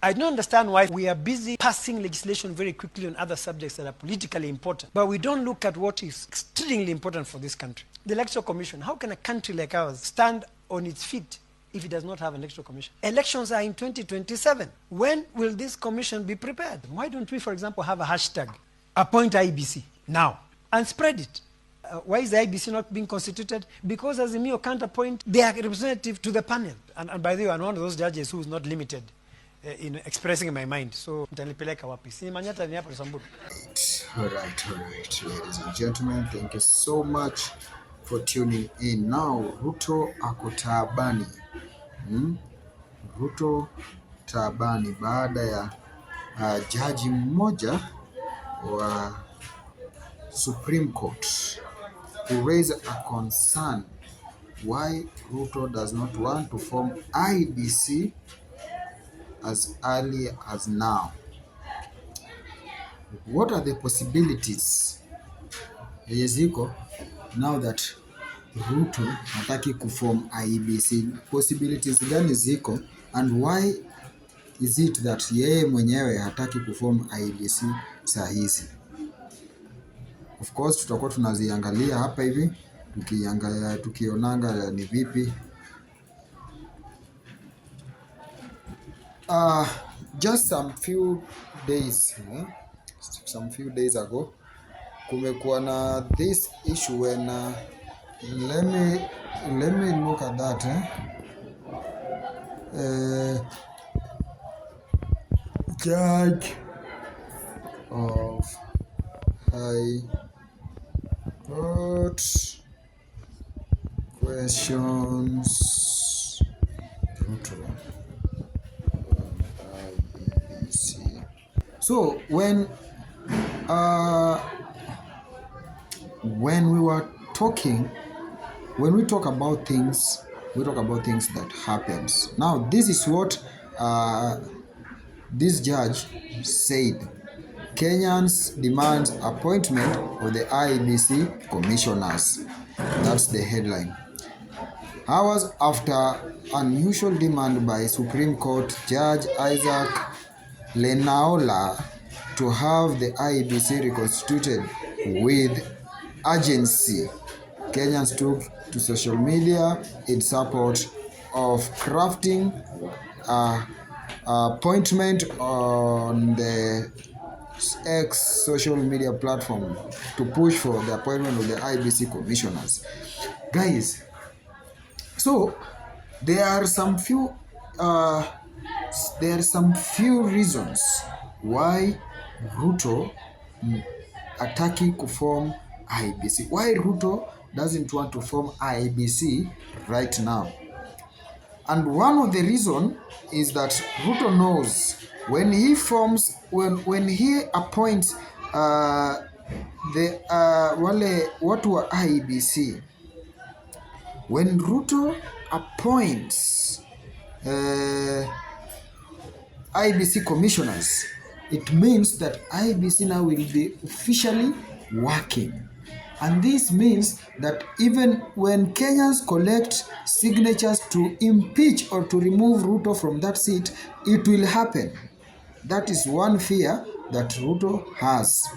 I don't understand why we are busy passing legislation very quickly on other subjects that are politically important, but we don't look at what is extremely important for this country. The Electoral Commission. How can a country like ours stand on its feet if it does not have an electoral commission? Elections are in 2027. When will this commission be prepared? Why don't we, for example, have a hashtag, appoint IEBC now, and spread it? Why is the IEBC not being constituted? Because Azimio can't appoint their representative to the panel. And by the way, I'm one of those judges who is not limited in expressing my mind. So, mtanipeleka wapi? Si Manyata ni hapo Samburu. All right, ladies and gentlemen, thank you so much for tuning in. Now, Ruto ako taabani. Ruto taabani baada ya jaji mmoja wa Supreme Court to raise a concern why Ruto does not want to form IEBC as early as now. What are the possibilities ziko now that Ruto hataki kuform IEBC? Possibilities gani ziko, and why is it that yeye mwenyewe hataki kuform IEBC saa hizi? Of course tutakuwa tunaziangalia hapa hivi tukionanga ni vipi. Just some few days ago kumekuwa na this issue when let me look at that. Judge of High Court questions Ruto IEBC. So when we talk about things, we talk about things that happens. Now this is what this judge said. Kenyans demand appointment of the IEBC commissioners. That's the headline. Hours after unusual demand by Supreme Court Judge Isaac Lenaola to have the IEBC reconstituted with urgency, Kenyans took to social media in support of crafting appointment on the X social media platform to push for the appointment of the IEBC commissioners. Guys, so there are some few reasons why Ruto attaki kuform IEBC. Why Ruto doesn't want to form IEBC right now. And one of the reasons is that Ruto knows when he forms, when he appoints the wale watu wa IEBC, when Ruto appoints IEBC commissioners, it means that IEBC now will be officially working. And this means that even when Kenyans collect signatures to impeach or to remove Ruto from that seat, it will happen. That is one fear that Ruto has.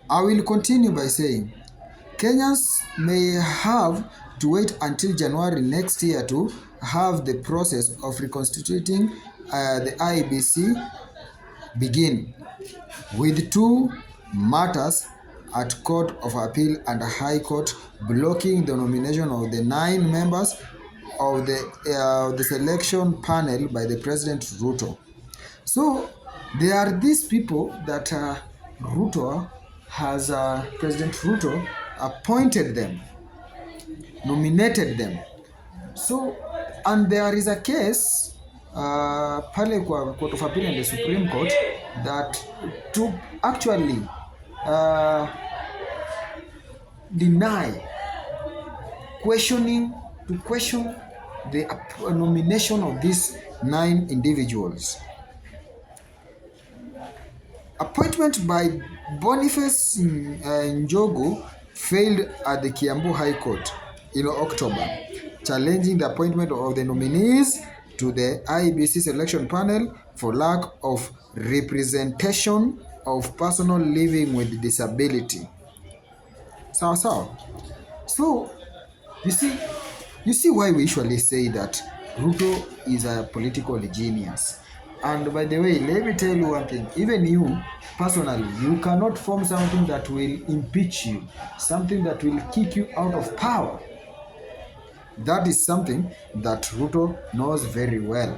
I will continue by saying, Kenyans may have to wait until January next year to have the process of reconstituting the IEBC begin, with two matters at Court of Appeal and High Court blocking the nomination of the 9 members of the selection panel by the President Ruto. So there are these people that Ruto has, President Ruto appointed them, nominated them. So, and there is a case pale kwa Court of Appeal and the Supreme Court that to actually question the nomination of these 9 individuals. Appointment by Boniface Njogu failed at the Kiambu High Court in October, challenging the appointment of the nominees to the IEBC selection panel for lack of representation of personnel living with disability. So you see why we usually say that Ruto is a political genius. And by the way, let me tell you one thing. Even you, personally, you cannot form something that will impeach you, something that will kick you out of power. That is something that Ruto knows very well.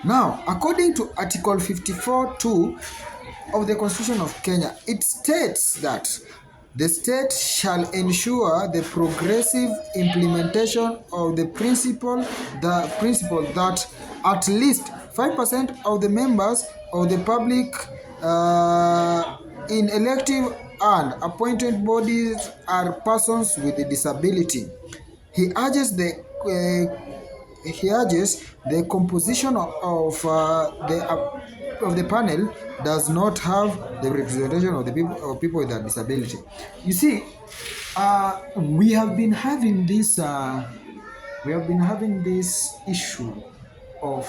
Now, according to Article 54(2) of the Constitution of Kenya, it states that the state shall ensure the progressive implementation of the principle that at least 5% of the members of the public in elective and appointed bodies are persons with a disability. He urges the composition of the panel does not have the representation of the people with a disability. You see, we have been having this issue of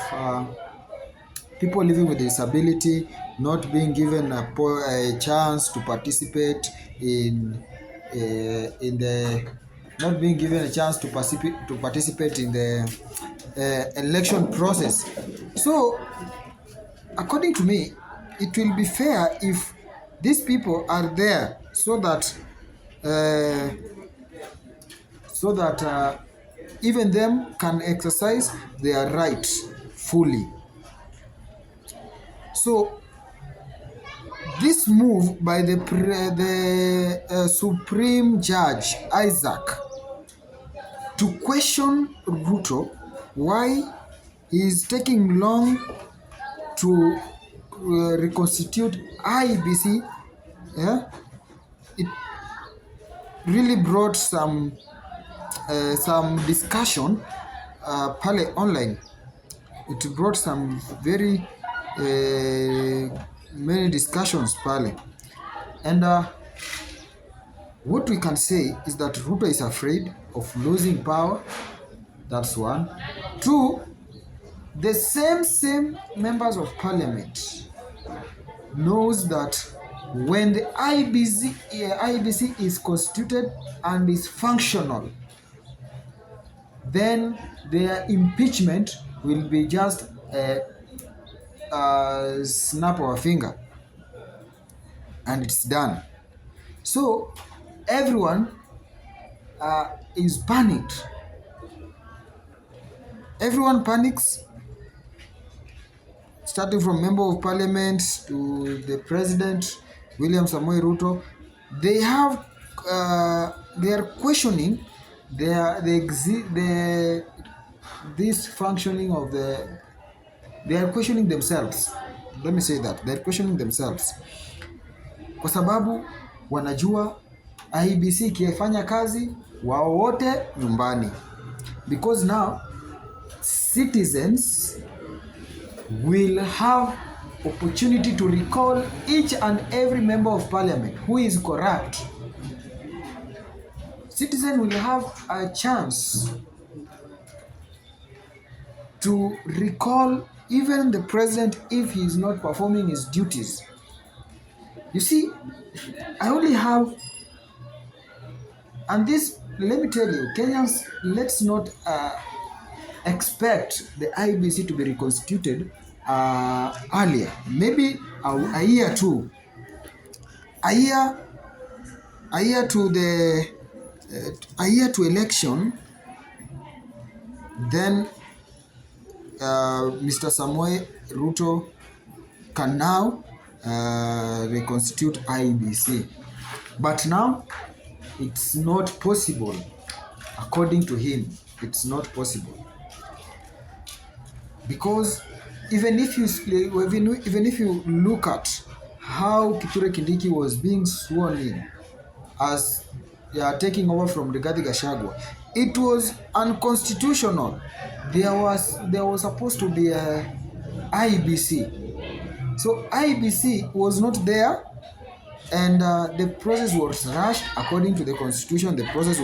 people living with disability not being given a chance to participate in the not being given a chance to participate in the election process. So, according to me, it will be fair if these people are there so that even them can exercise their rights fully. So, this move by the Supreme Judge Isaac to question Ruto why he is taking long to reconstitute IEBC, it really brought some discussion pale online. It brought some very many discussions pale, and what we can say is that Ruto is afraid of losing power. That's one. Two, the same members of parliament knows that when the IEBC is constituted and is functional, then their impeachment will be just a snap of a finger and it's done. So everyone is panicked. Everyone panics, starting from member of parliament to the president, William Samoei Ruto. They are questioning this functioning of the. They are questioning themselves. Let me say that they are questioning themselves, kwa sababu wanajua IEBC ikifanya kazi wao wote nyumbani, because now citizens will have opportunity to recall each and every member of parliament who is corrupt. Citizens will have a chance to recall even the president if he is not performing his duties. You see, I only have, and this, let me tell you, Kenyans, let's not expect the IEBC to be reconstituted earlier. Maybe a year to election, then Mr. Samoei Ruto can now reconstitute IEBC. But now, it's not possible. According to him, it's not possible. Because even if you look at how Kithure Kindiki was being sworn in as taking over from Rigathi Gachagua, it was unconstitutional. There was supposed to be a IEBC. So IEBC was not there, and the process was rushed. According to the constitution, the process was